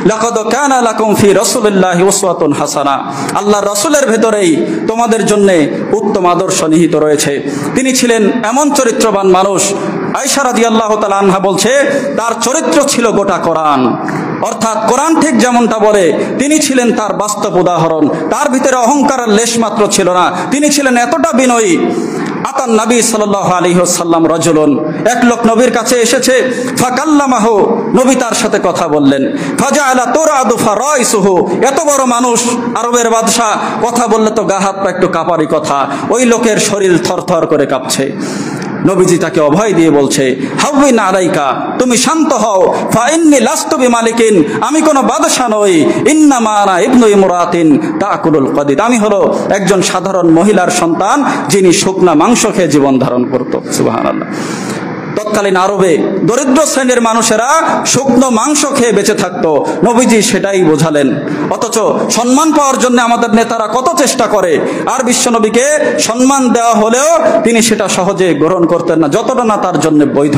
লাকাদ কানা লাকুম ফি রাসূলিল্লাহি উসওয়াতুন হাসানা, আল্লাহর রাসূলের ভেতরেই তোমাদের জন্য উত্তম আদর্শ নিহিত রয়েছে। তিনি ছিলেন এমন চরিত্রবান মানুষ, আয়েশা রাদিয়াল্লাহু তাআলা আনহা বলছে তার চরিত্র ছিল গোটা কোরআন। অর্থাৎ কোরআন ঠিক যেমনটা বলে তিনি ছিলেন তার বাস্তব উদাহরণ। তার ভিতরে অহংকারের লেশ মাত্র ছিল না। তিনি ছিলেন এতটা বিনয়ী। আতান নবী সাল্লাল্লাহু আলাইহি ওয়াসাল্লাম রাজুলুন, এক লোক নবীর কাছে এসেছে। ফাকাল্লামাহু, নবী তার সাথে কথা বললেন। ফাজাআলা তুরাদু ফারাইসুহু, এত বড় মানুষ, আরবের বাদশা, কথা বললে তো গা হাত পা একটু কাঁপারই কথা। ওই লোকের শরীর থরথর করে কাঁপছে। নবীজি তাকে অভয় দিয়ে বলছে, হাউবিন আলাইকা, তুমি শান্ত হও। ফা ইন্নী লাস্তু বিমালিকিন, আমি কোনো বাদশা নই। ইন্নামা আনা ইবনু ইমরাতিন তাকুলুল কদিদ, আমি হলো একজন সাধারণ মহিলার সন্তান যিনি শুকনা মাংস খেয়ে জীবন ধারণ করত। সুবহানাল্লাহ। তৎকালীন আরবে দরিদ্র শ্রেণীর মানুষেরা শুকনো মাংস খেয়ে বেঁচে থাকতো। নবীজি সেটাই বোঝালেন। অথচ সম্মান পাওয়ার জন্য আমাদের নেতারা কত চেষ্টা করে, আর বিশ্বনবীকে সম্মান দেওয়া হলেও তিনি সেটা সহজে গ্রহণ করতেন না, যতটা না তার জন্য বৈধ।